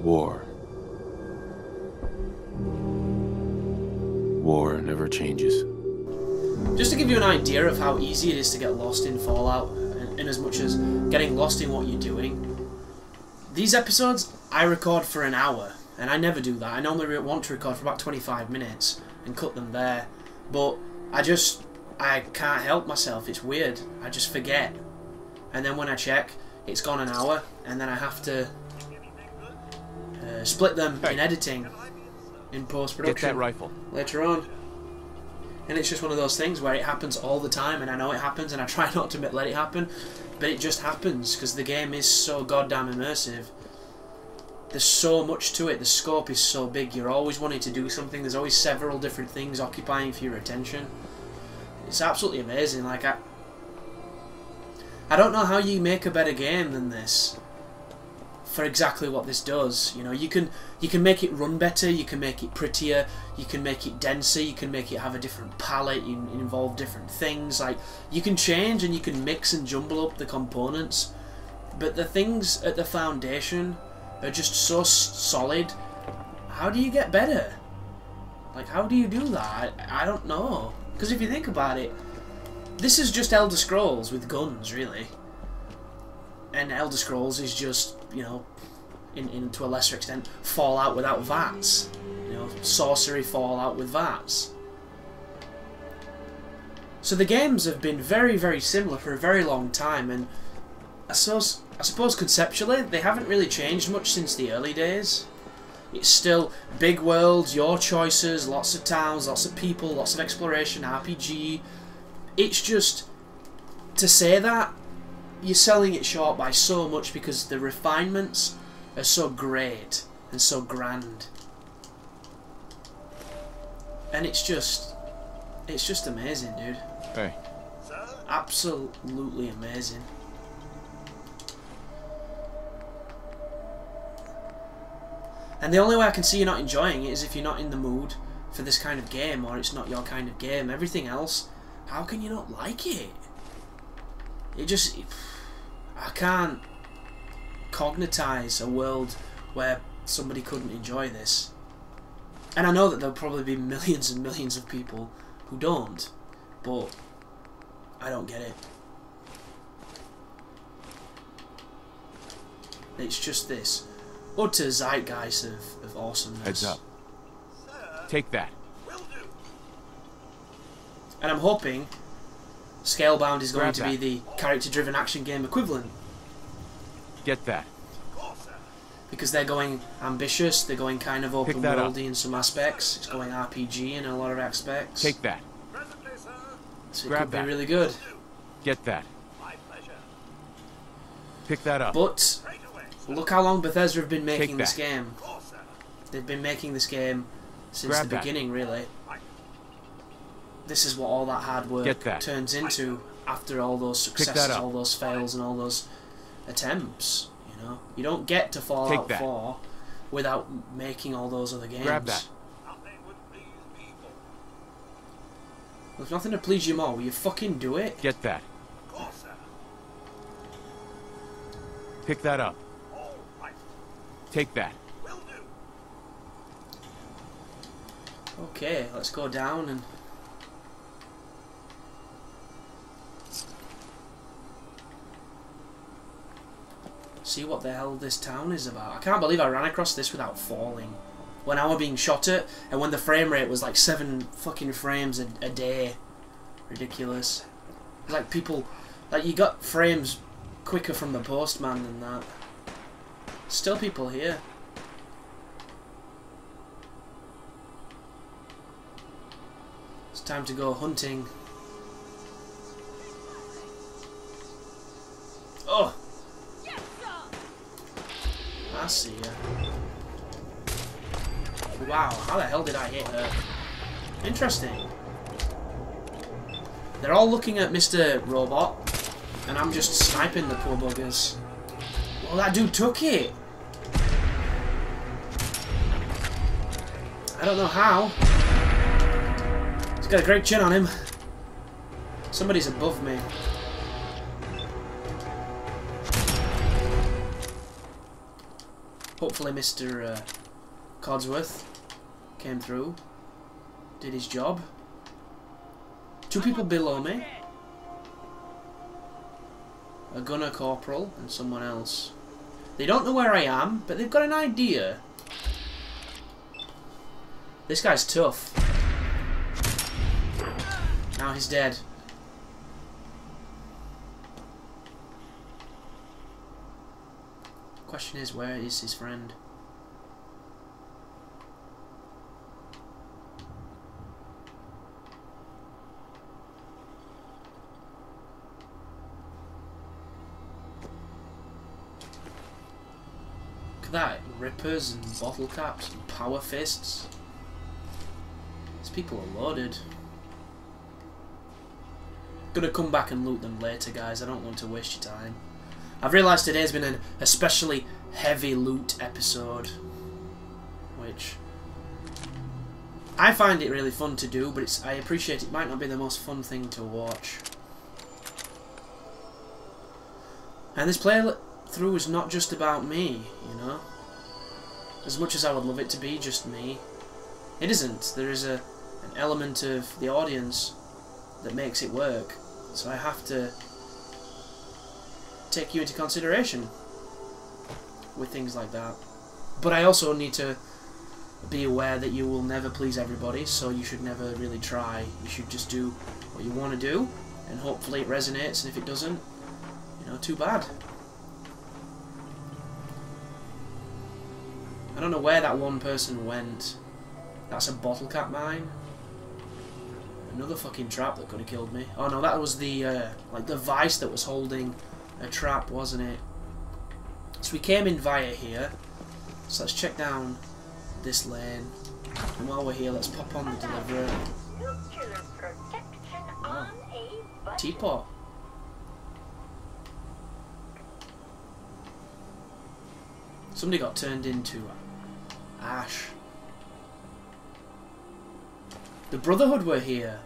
War. War never changes. Just to give you an idea of how easy it is to get lost in Fallout, in as much as getting lost in what you're doing, these episodes I record for an hour, and I never do that. I normally want to record for about 25 minutes and cut them there, but I can't help myself. It's weird. I just forget, and then when I check, it's gone an hour, and then I have to split them in editing, in post-production. Get that rifle. Later on. And it's just one of those things where it happens all the time, and I know it happens, and I try not to let it happen, but it just happens, because the game is so goddamn immersive. There's so much to it, the scope is so big, you're always wanting to do something, there's always several different things occupying for your attention. It's absolutely amazing. Like, I don't know how you make a better game than this for exactly what this does. You know, you can make it run better, you can make it prettier, you can make it denser, you can make it have a different palette, you can involve different things. Like, you can change and you can mix and jumble up the components, but the things at the foundation are just so solid. How do you get better? Like, how do you do that? I don't know. Because if you think about it, this is just Elder Scrolls with guns, really. And Elder Scrolls is just, you know, to a lesser extent, Fallout without VATS. You know, sorcery Fallout with VATS. So the games have been very, very similar for a very long time, and I suppose conceptually they haven't really changed much since the early days. It's still big worlds, your choices, lots of towns, lots of people, lots of exploration, RPG. It's just, to say that, you're selling it short by so much because the refinements are so great and so grand. And it's just amazing, dude. Hey. Absolutely amazing. And the only way I can see you're not enjoying it is if you're not in the mood for this kind of game, or it's not your kind of game. Everything else, how can you not like it? I can't cognitize a world where somebody couldn't enjoy this. And I know that there'll probably be millions and millions of people who don't, but I don't get it. It's just this utter zeitgeist of awesomeness. Heads up. Take that. And I'm hoping Scalebound is going to be the character-driven action game equivalent. Get that. Because they're going ambitious, they're going kind of open-worldy in some aspects, it's going RPG in a lot of aspects. Take that. So it could be really good. Get that. Pick that up. But look how long Bethesda have been making this game. They've been making this game since the beginning, really. This is what all that hard work turns into after all those successes, all those fails, and all those attempts. You know, you don't get to Fallout 4 without making all those other games. Grab that. There's nothing to please you more. Will you fucking do it? Get that. Pick that up. Take that. Okay, let's go down and see what the hell this town is about. I can't believe I ran across this without falling. When I was being shot at, and when the frame rate was like 7 fucking frames a day. Ridiculous. Like people, like you got frames quicker from the postman than that. Still people here. It's time to go hunting. Oh! I see ya. Wow, how the hell did I hit her? Interesting. They're all looking at Mr. Robot, and I'm just sniping the poor buggers. Well, that dude took it! I don't know how. He's got a great chin on him. Somebody's above me. Hopefully Mr. Codsworth came through, did his job. 2 people below me. A gunner corporal and someone else. They don't know where I am, but they've got an idea. This guy's tough. Now he's dead. Question is, where is his friend? Look at that, rippers and bottle caps and power fists. These people are loaded. Gonna come back and loot them later, guys. I don't want to waste your time. I've realised today's been an especially heavy loot episode, which I find it really fun to do, but I appreciate it might not be the most fun thing to watch. And this playthrough is not just about me, you know. As much as I would love it to be just me, it isn't. There is an element of the audience that makes it work, so I have to take you into consideration with things like that. But I also need to be aware that you will never please everybody, so you should never really try. You should just do what you want to do, and hopefully it resonates, and if it doesn't, you know, too bad. I don't know where that one person went. That's a bottle cap mine. Another fucking trap that could have killed me. Oh no, that was the like the vice that was holding a trap, wasn't it? So we came in via here. So let's check down this lane. And while we're here, let's pop on the deliverer. Oh. Teapot. Somebody got turned into ash. The Brotherhood were here.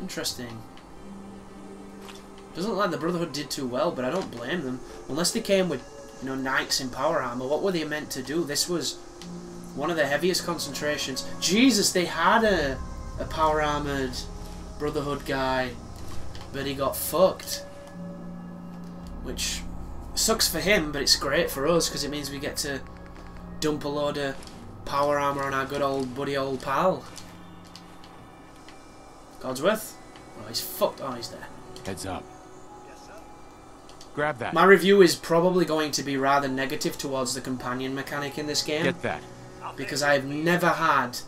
Interesting. Doesn't look like the Brotherhood did too well, but I don't blame them. Unless they came with, you know, knights in power armor, what were they meant to do? This was one of the heaviest concentrations. Jesus, they had a power armored Brotherhood guy, but he got fucked. Which sucks for him, but it's great for us because it means we get to dump a load of power armor on our good old buddy old pal. Codsworth? Oh, he's fucked. Oh, he's there. Heads up. Grab that. My review is probably going to be rather negative towards the companion mechanic in this game. Get that. Because I've never had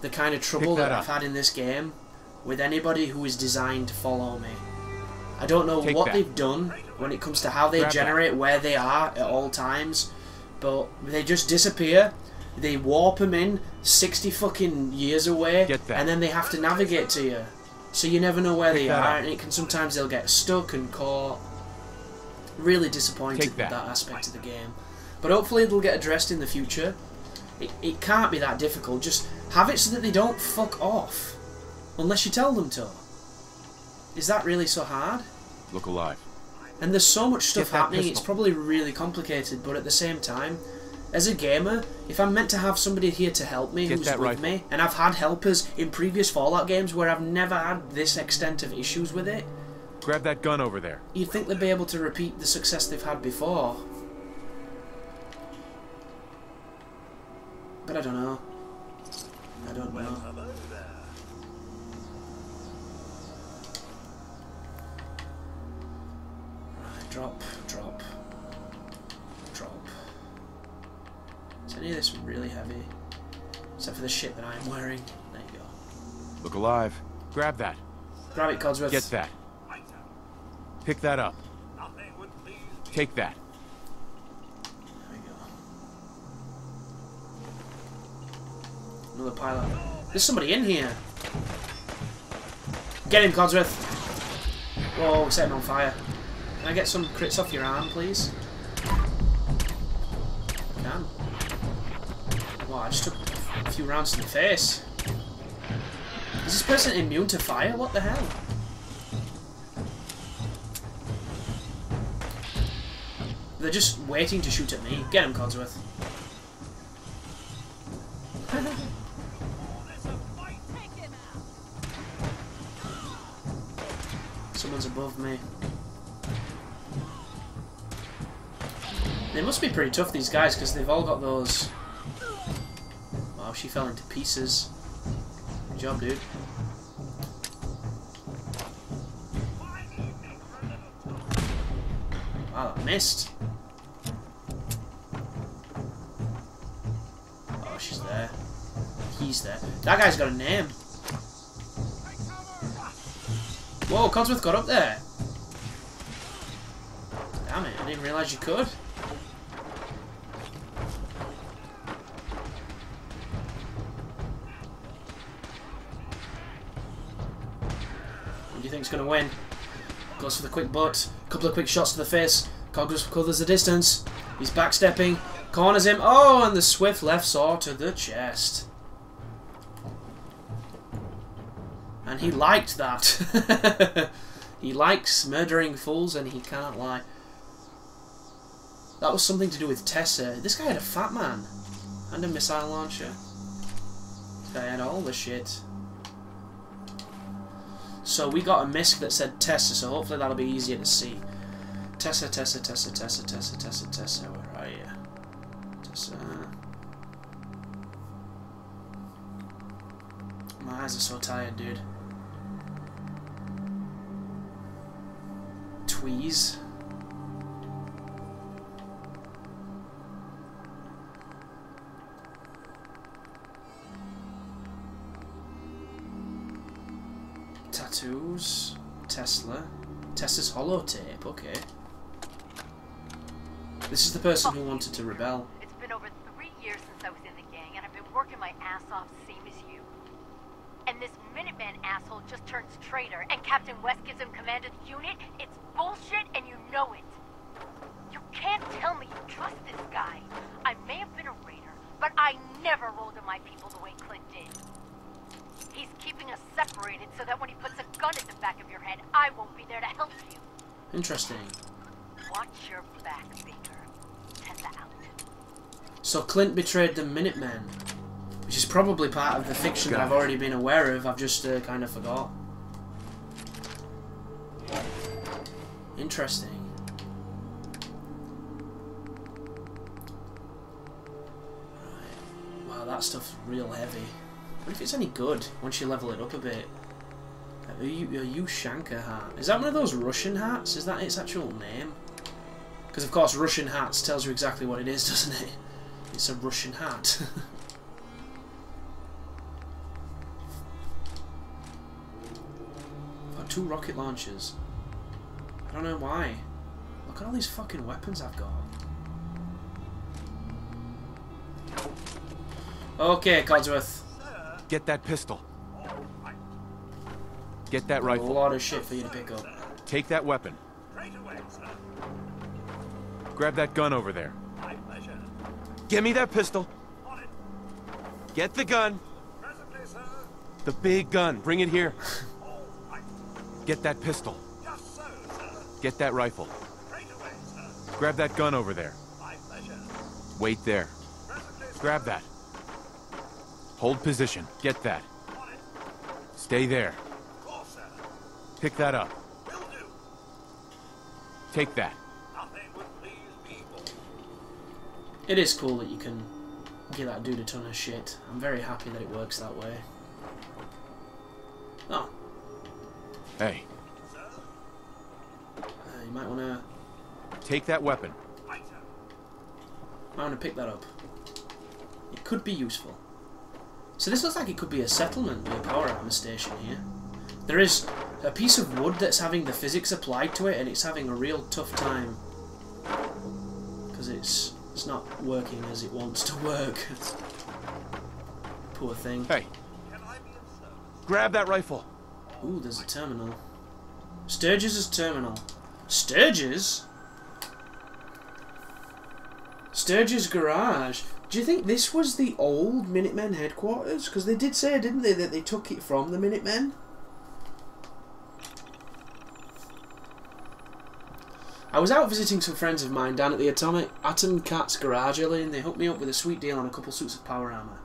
the kind of trouble that I've had in this game with anybody who is designed to follow me. I don't know what they've done when it comes to how they generate where they are at all times, but they just disappear. They warp them in 60 fucking years away, and then they have to navigate to you. So you never know where they are, and it can sometimes they'll get stuck and caught. Really disappointed with that aspect of the game. But hopefully it'll get addressed in the future. It can't be that difficult. Just have it so that they don't fuck off. Unless you tell them to. Is that really so hard? Look alive. And there's so much stuff happening, it's probably really complicated, but at the same time, as a gamer, if I'm meant to have somebody here to help me who's with me, and I've had helpers in previous Fallout games where I've never had this extent of issues with it, grab that gun over there. You'd think they'd be able to repeat the success they've had before. But I don't know. I don't know. Right, drop, drop, drop. Is any of this really heavy? Except for the shit that I'm wearing. There you go. Look alive. Grab that. Grab it, Codsworth. Get that. Pick that up. Take that. There we go. Another pilot. There's somebody in here. Get him, Codsworth. Whoa, set him on fire. Can I get some crits off your arm, please? Can. Wow, I just took a few rounds to the face. Is this person immune to fire? What the hell? They're just waiting to shoot at me. Get him, Codsworth. Someone's above me. They must be pretty tough, these guys, because they've all got those... Wow, she fell into pieces. Good job, dude. Wow, that missed. Oh, she's there. He's there. That guy's got a name. Whoa, Codsworth got up there. Damn it, I didn't realise you could. Who do you think's going to win? Goes for the quick butt. A couple of quick shots to the face. Cogsworth covers the distance. He's backstepping. Corners him. Oh, and the swift left saw to the chest. And he liked that. He likes murdering fools and he can't lie. That was something to do with Tessa. This guy had a fat man. And a missile launcher. This guy had all the shit. So we got a misc that said Tessa, so hopefully that'll be easier to see. Tessa, Tessa, Tessa, Tessa, Tessa, Tessa, Tessa, where are you? Tessa. My eyes are so tired, dude. Tweeze. Tattoos. Tesla. Tessa's holotape, okay. This is the person who wanted to rebel. It's been over 3 years since I was in the gang, and I've been working my ass off, same as you. And this Minuteman asshole just turns traitor, and Captain West gives him command of the unit? It's bullshit, and you know it. You can't tell me you trust this guy. I may have been a raider, but I never rolled on my people the way Clint did. He's keeping us separated so that when he puts a gun at the back of your head, I won't be there to help you. Interesting. Watch your back, Baker. Tessa out. So Clint betrayed the Minutemen, which is probably part of the fiction that I've already been aware of. I've just kind of forgot. Interesting. Right. Wow, that stuff's real heavy. What if it's any good once you level it up a bit? A Ushanka hat. Is that one of those Russian hats? Is that its actual name? Because of course Russian hats tells you exactly what it is, doesn't it? It's a Russian hat. I've got 2 rocket launchers. I don't know why. Look at all these fucking weapons I've got. Okay, Codsworth. Get that pistol. Get that rifle. A lot of shit for you to pick up. Take that weapon. Grab that gun over there. Give me that pistol. Get the gun. The big gun. Bring it here. Get that pistol. Get that rifle. Grab that gun over there. Wait there. Grab that. Hold position. Get that. Stay there. Pick that up. Take that. It is cool that you can give that dude a ton of shit. I'm very happy that it works that way. Oh. Hey. You might want to... Take that weapon. Might want to pick that up. It could be useful. So this looks like it could be a settlement with a power armor station here. There is a piece of wood that's having the physics applied to it, and it's having a real tough time. Because it's not working as it wants to work. Poor thing. Hey. Grab that rifle. Ooh, there's a terminal. Sturgis' terminal. Sturgis? Sturgis' garage. Do you think this was the old Minutemen headquarters? Because they did say, didn't they, that they took it from the Minutemen? I was out visiting some friends of mine down at the Atom Cat's garage earlier, and they hooked me up with a sweet deal on a couple suits of power armour.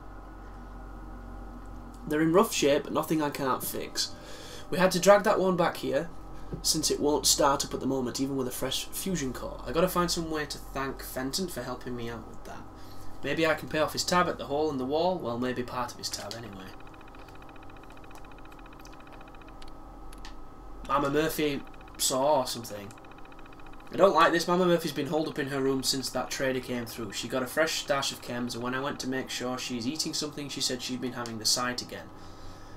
They're in rough shape, but nothing I can't fix. We had to drag that one back here, since it won't start up at the moment, even with a fresh fusion core. I gotta find some way to thank Fenton for helping me out with that. Maybe I can pay off his tab at the hole in the wall. Well, maybe part of his tab anyway. Mama Murphy saw something. I don't like this. Mama Murphy's been holed up in her room since that trader came through. She got a fresh stash of chems, and when I went to make sure she's eating something, she said she'd been having the sight again.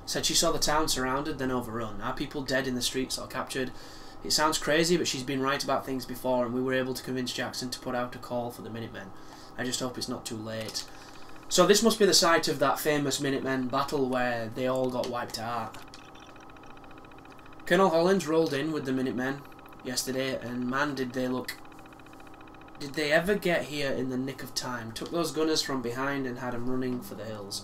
Said she saw the town surrounded, then overrun. Our people dead in the streets or captured. It sounds crazy, but she's been right about things before, and we were able to convince Jackson to put out a call for the Minutemen. I just hope it's not too late. So this must be the site of that famous Minutemen battle where they all got wiped out. Colonel Hollins rolled in with the Minutemen yesterday, and man did they look... Did they ever get here in the nick of time? Took those gunners from behind and had them running for the hills.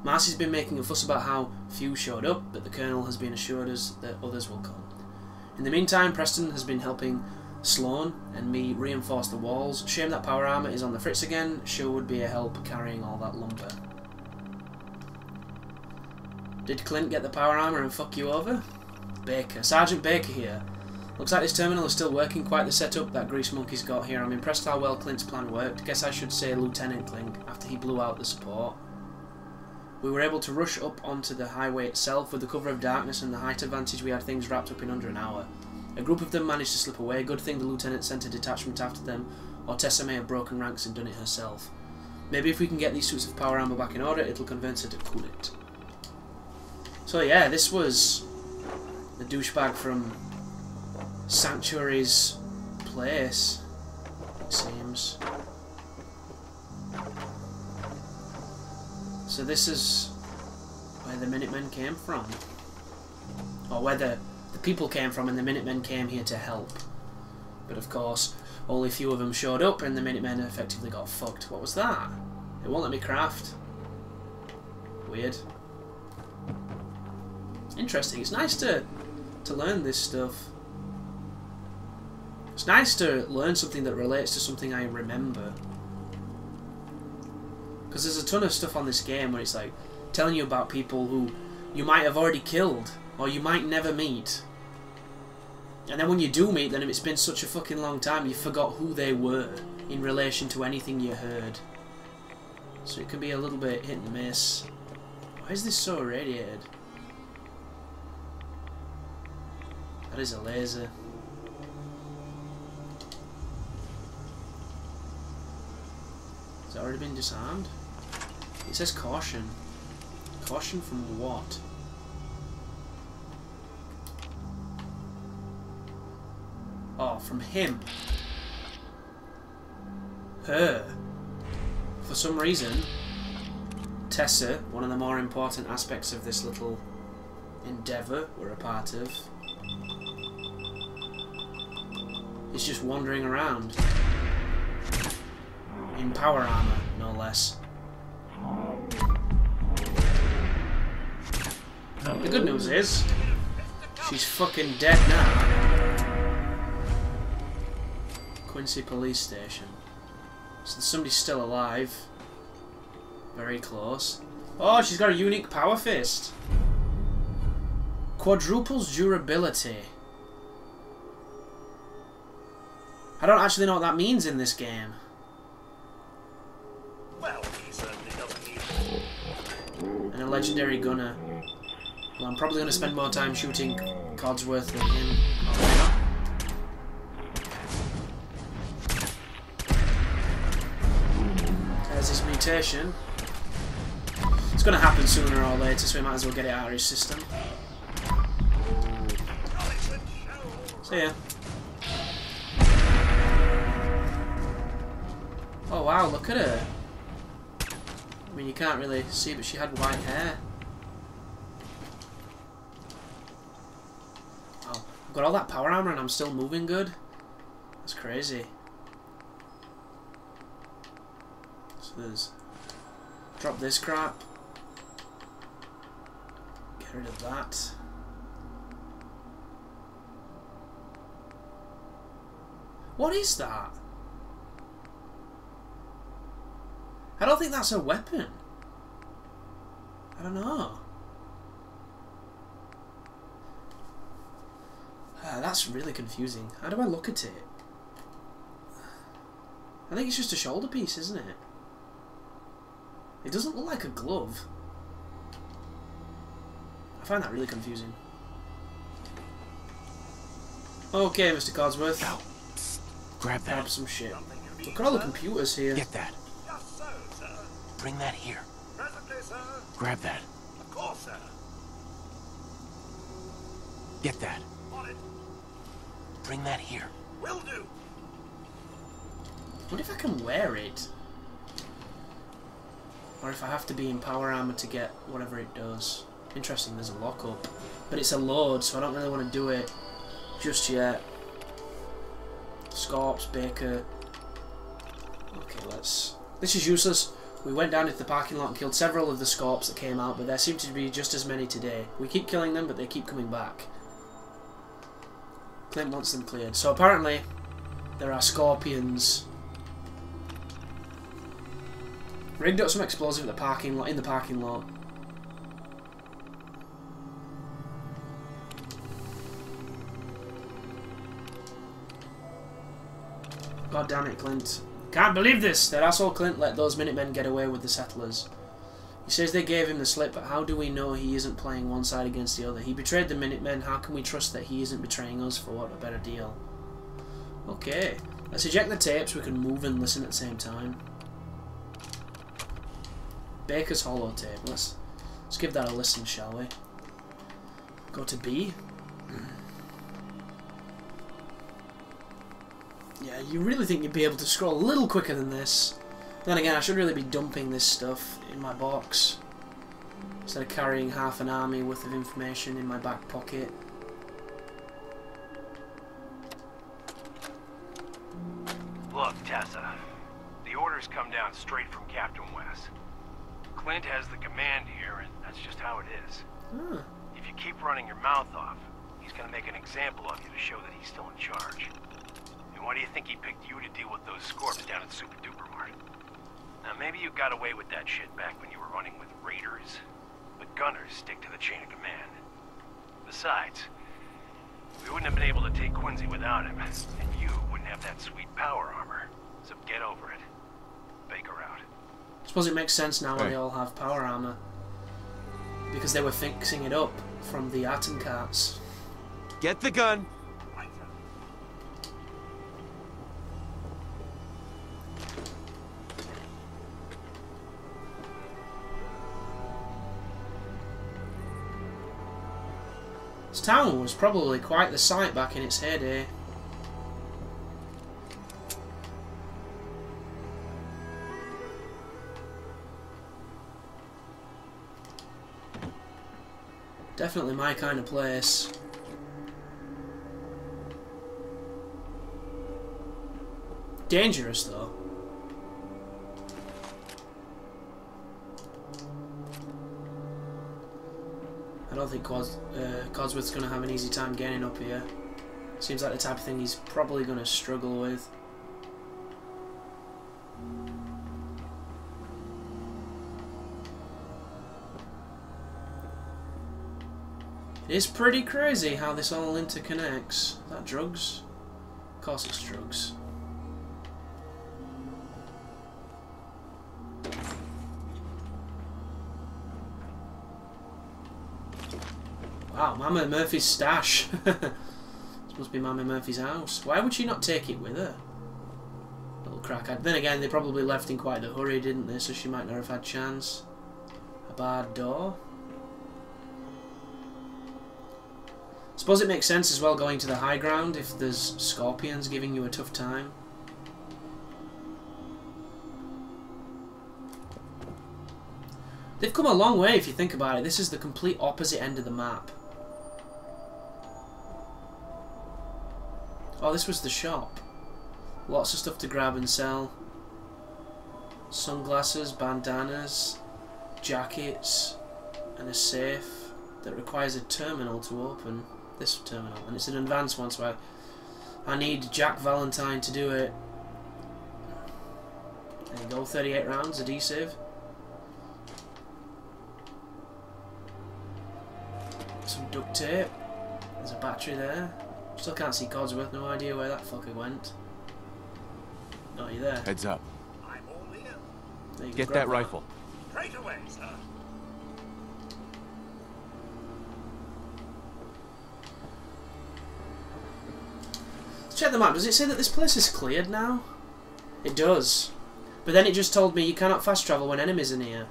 Marcy's been making a fuss about how few showed up, but the Colonel has been assured us that others will come. In the meantime, Preston has been helping Sloan and me reinforce the walls. Shame that power armour is on the fritz again. Sure would be a help carrying all that lumber. Did Clint get the power armour and fuck you over? Baker. Sergeant Baker here. Looks like this terminal is still working. Quite the setup that Grease Monkey's got here. I'm impressed how well Clint's plan worked. Guess I should say Lieutenant Clint after he blew out the support. We were able to rush up onto the highway itself. With the cover of darkness and the height advantage, we had things wrapped up in under an hour. A group of them managed to slip away. Good thing the lieutenant sent a detachment after them, or Tessa may have broken ranks and done it herself. Maybe if we can get these suits of power armor back in order, it'll convince her to cool it. So yeah, this was the douchebag from Sanctuary's place, it seems. So this is where the Minutemen came from. Or where the people came from, and the Minutemen came here to help. But of course, only a few of them showed up, and the Minutemen effectively got fucked. What was that? It won't let me craft. Weird. Interesting. It's nice to learn this stuff. It's nice to learn something that relates to something I remember. Because there's a ton of stuff on this game where it's like telling you about people who you might have already killed, or you might never meet. And then when you do meet them, it's been such a fucking long time, you forgot who they were in relation to anything you heard. So it can be a little bit hit and miss. Why is this so irradiated? That is a laser. Has it already been disarmed? It says caution. Caution from what? Oh, from him. Her. For some reason, Tessa, one of the more important aspects of this little endeavour we're a part of, is just wandering around. In power armour, no less. The good news is, she's fucking dead now. Quincy Police Station. So somebody's still alive. Very close. Oh, she's got a unique power fist. Quadruples durability. I don't actually know what that means in this game. Well, he certainly doesn't need... And a legendary gunner. Well, I'm probably going to spend more time shooting Codsworth than him. Oh, there's his mutation. It's going to happen sooner or later, so we might as well get it out of his system. See ya. Oh wow, look at her. I mean, you can't really see, but she had white hair. Wow, I've got all that power armor and I'm still moving good. That's crazy. So there's... Drop this crap. Get rid of that. What is that? I don't think that's a weapon. I don't know. That's really confusing. How do I look at it? I think it's just a shoulder piece, isn't it? It doesn't look like a glove. I find that really confusing. Okay, Mr. Codsworth. Now, grab that. Grab some shit. Look at all the computers here. Get that. Just so, sir. Bring that here. Presently, sir. Grab that. Of course, sir. Get that. On it. Bring that here. Will do. What if I can wear it? Or if I have to be in power armor to get whatever it does. Interesting, there's a lockup. But it's a load, so I don't really want to do it just yet. Scorps, Baker. Okay, let's... This is useless. We went down into the parking lot and killed several of the Scorps that came out, but there seem to be just as many today. We keep killing them, but they keep coming back. Clint wants them cleared. So apparently, there are Scorpions rigged up some explosive at the parking lot, in the parking lot. God damn it, Clint. Can't believe this! That asshole Clint let those Minutemen get away with the settlers. He says they gave him the slip, but how do we know he isn't playing one side against the other? He betrayed the Minutemen, how can we trust that he isn't betraying us for what a better deal? Okay, let's eject the tapes, we can move and listen at the same time. Baker's holotape, let's give that a listen, shall we? Go to B. Yeah, you really think you'd be able to scroll a little quicker than this. Then again, I should really be dumping this stuff in my box instead of carrying half an army worth of information in my back pocket. Look, Tessa, the orders come down straight from Captain West. Clint has the command here, and that's just how it is. Ah. If you keep running your mouth off, he's gonna make an example of you to show that he's still in charge. And why do you think he picked you to deal with those Scorps down at Super Duper Mart? Now, maybe you got away with that shit back when you were running with raiders, but gunners stick to the chain of command. Besides, we wouldn't have been able to take Quincy without him, and you wouldn't have that sweet power armor. So get over it. Baker out. I suppose it makes sense now why they all have power armor. Because they were fixing it up from the atom carts. Get the gun. Right, sir. This town was probably quite the sight back in its heyday. Definitely my kind of place. Dangerous though. I don't think Codsworth's going to have an easy time getting up here. Seems like the type of thing he's probably going to struggle with. It is pretty crazy how this all interconnects. Is that drugs? Of course it's drugs. Wow, Mama Murphy's stash. This must be Mama Murphy's house. Why would she not take it with her? Little crackhead. Then again, they probably left in quite a hurry, didn't they? So she might not have had chance. A barred door. Suppose it makes sense as well going to the high ground if there's scorpions giving you a tough time. They've come a long way if you think about it. This is the complete opposite end of the map. Oh, this was the shop. Lots of stuff to grab and sell. Sunglasses, bandanas, jackets, and a safe that requires a terminal to open. This terminal, and it's an advanced one, so I need Jack Valentine to do it. There you go, 38 rounds, adhesive. Some duct tape. There's a battery there. Still can't see Codsworth, no idea where that fucker went. Oh, you there? Heads up. I'm all in. There you go, Get grab that rifle. Straight away, sir. Let's check the map. Does it say that this place is cleared now? It does. But then it just told me you cannot fast travel when enemies are near.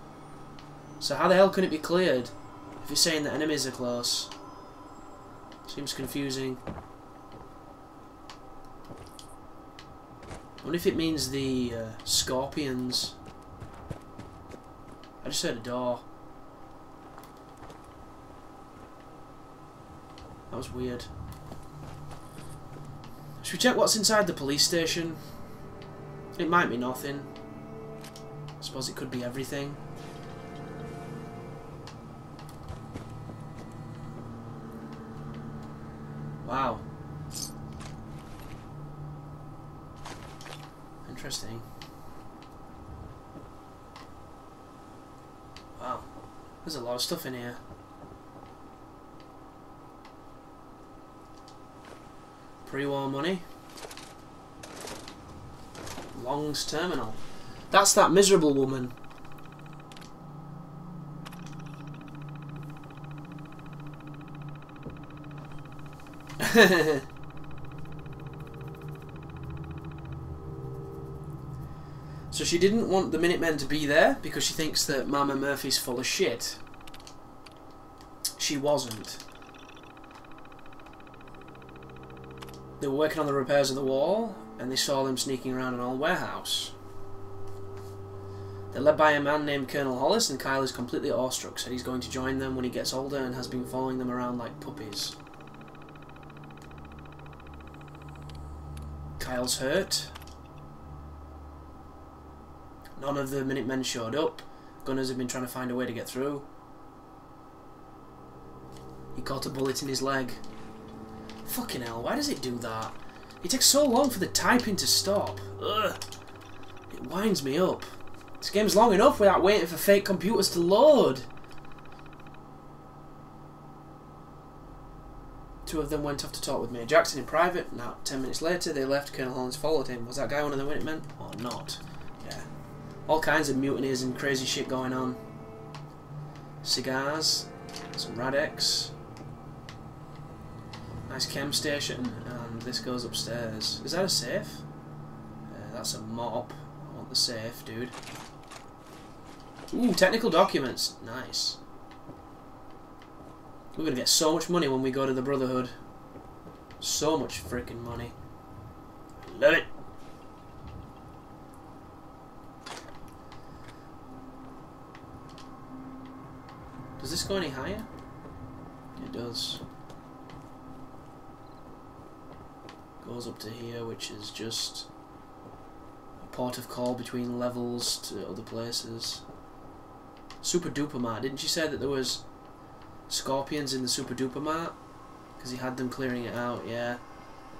So how the hell can it be cleared if you're saying that enemies are close? Seems confusing. I wonder if it means the scorpions. I just heard a door. That was weird. Should we check what's inside the police station? It might be nothing. I suppose it could be everything. Wow. Interesting. Wow. There's a lot of stuff in here. Pre-war money. Long's terminal. That's that miserable woman. So she didn't want the Minutemen to be there because she thinks that Mama Murphy's full of shit. She wasn't. They were working on the repairs of the wall and they saw them sneaking around an old warehouse. They're led by a man named Colonel Hollis, and Kyle is completely awestruck, said he's going to join them when he gets older and has been following them around like puppies. Kyle's hurt. None of the Minutemen showed up. Gunners have been trying to find a way to get through. He caught a bullet in his leg. Fucking hell, why does it do that? It takes so long for the typing to stop. Ugh. It winds me up. This game's long enough without waiting for fake computers to load. Two of them went off to talk with Mayor Jackson in private. Now, 10 minutes later, they left. Colonel Hollins followed him. Was that guy one of the Minutemen? Or not? Yeah. All kinds of mutinies and crazy shit going on. Cigars. Some Radex. Nice chem station. And this goes upstairs. Is that a safe? That's a mop. I want the safe, dude. Ooh, technical documents. Nice. We're going to get so much money when we go to the Brotherhood. So much freaking money. Love it. Does this go any higher? It does. Goes up to here, which is just a port of call between levels to other places. Super Duper Mart. Didn't you say that there was scorpions in the Super Duper Mart? Because he had them clearing it out, yeah.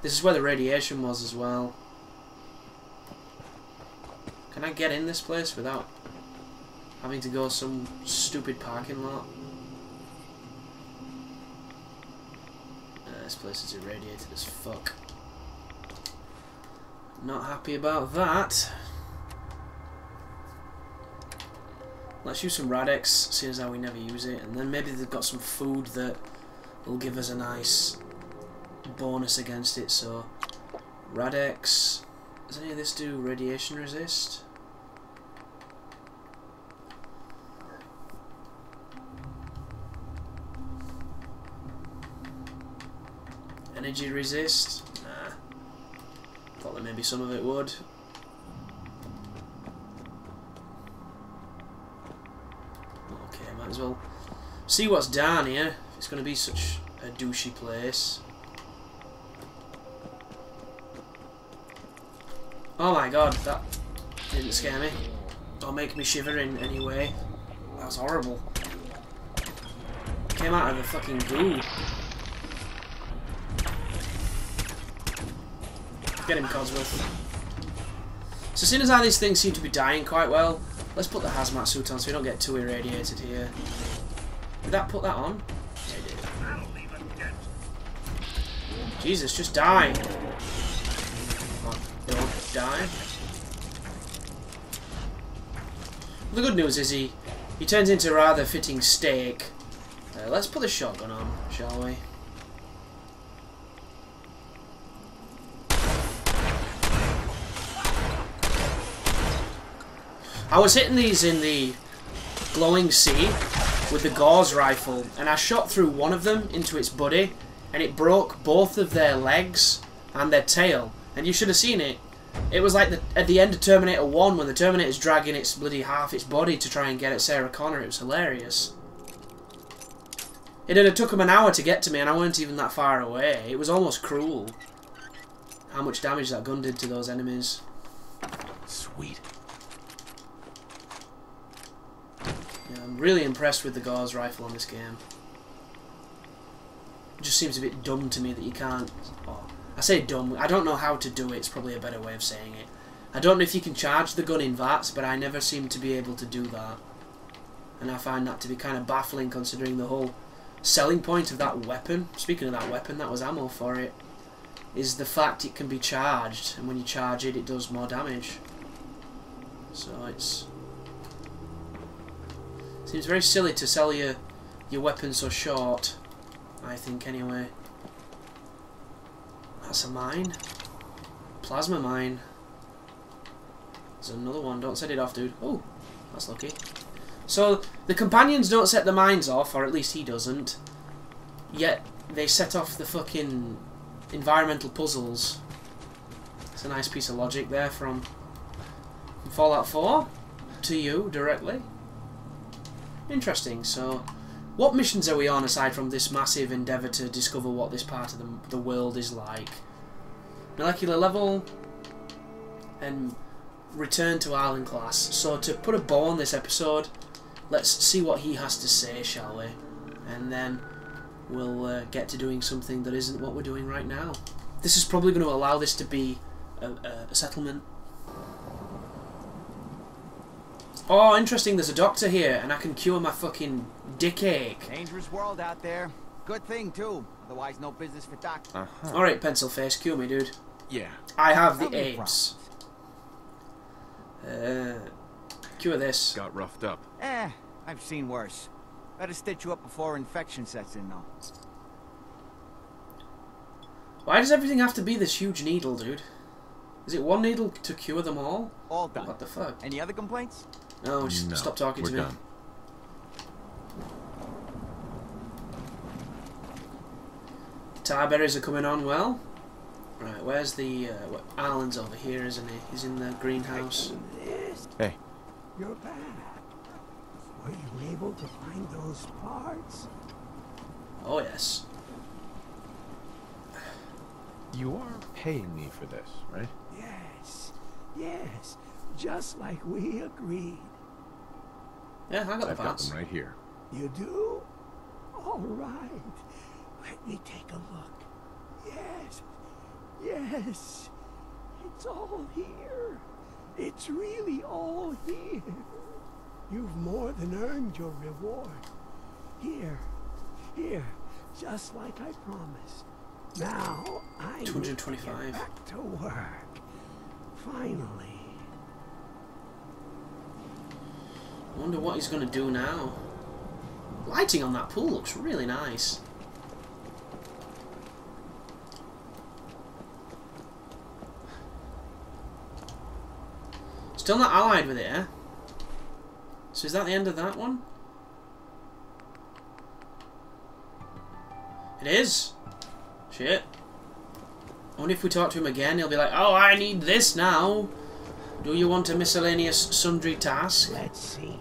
This is where the radiation was as well. Can I get in this place without having to go some stupid parking lot? This place is irradiated as fuck. Not happy about that. Let's use some Radex, seeing as how we never use it, and then maybe they've got some food that will give us a nice bonus against it. So Radex. Does any of this do radiation resist? Energy resist? Nah. Thought that maybe some of it would. Okay, might as well see what's down here. It's going to be such a douchey place. Oh my god, that didn't scare me. Or make me shiver in any way. That was horrible. Came out of the fucking goo. Get him, Codsworth. So seeing as how these things seem to be dying quite well, let's put the hazmat suit on so we don't get too irradiated here. Did that put that on? Yeah, it did. Jesus, just die. Come on, don't die. The good news is he turns into a rather fitting steak. Let's put the shotgun on, shall we? I was hitting these in the glowing sea with the gauze rifle, and I shot through one of them into its body, and it broke both of their legs and their tail. And you should have seen it. It was like at the end of Terminator 1 when the Terminator's dragging its bloody half its body to try and get at Sarah Connor. It was hilarious. It had took him an hour to get to me, and I weren't even that far away. It was almost cruel how much damage that gun did to those enemies. Sweet. Yeah, I'm really impressed with the gauze rifle on this game. It just seems a bit dumb to me that you can't... Oh, I say dumb, I don't know how to do it, it's probably a better way of saying it. I don't know if you can charge the gun in VATS, but I never seem to be able to do that. And I find that to be kind of baffling considering the whole selling point of that weapon, speaking of that weapon, that was ammo for it, is the fact it can be charged, and when you charge it, it does more damage. So it's... Seems very silly to sell your weapon so short, I think, anyway. That's a mine. Plasma mine. There's another one. Don't set it off, dude. Oh, that's lucky. So, the companions don't set the mines off, or at least he doesn't. Yet, they set off the fucking environmental puzzles. It's a nice piece of logic there from Fallout 4 to you, directly. Interesting. So, what missions are we on aside from this massive endeavour to discover what this part of the world is like? Molecular level and return to Island class. So to put a bow on this episode, let's see what he has to say, shall we? And then we'll get to doing something that isn't what we're doing right now. This is probably going to allow this to be a settlement. Oh, interesting, there's a doctor here, and I can cure my fucking dick ache. Dangerous world out there. Good thing, too. Otherwise, no business for doctor. Alright, pencil face, cure me, dude. Yeah. I have the AIDS. Cure this. Got roughed up. I've seen worse. Better stitch you up before infection sets in, though. Why does everything have to be this huge needle, dude? Is it one needle to cure them all? All done. What the fuck? Any other complaints? No, just stop talking to me. Done. Tar berries are coming on well. Right, where's the... Alan's over here, isn't he? He's in the greenhouse. Hey. You're back. Were you able to find those parts? Oh, yes. You are paying me for this, right? Yes. Yes. Just like we agreed. Yeah, I got the I've got parts. them right here. You do? All right. Let me take a look. Yes. Yes. It's all here. It's really all here. You've more than earned your reward. Here. Here. Just like I promised. Now I need to 225. get back to work. Finally. I wonder what he's going to do now. Lighting on that pool looks really nice. Still not allied with it, eh? So is that the end of that one? It is. Shit. I wonder if we talk to him again, he'll be like, oh, I need this now. Do you want a miscellaneous sundry task? Let's see.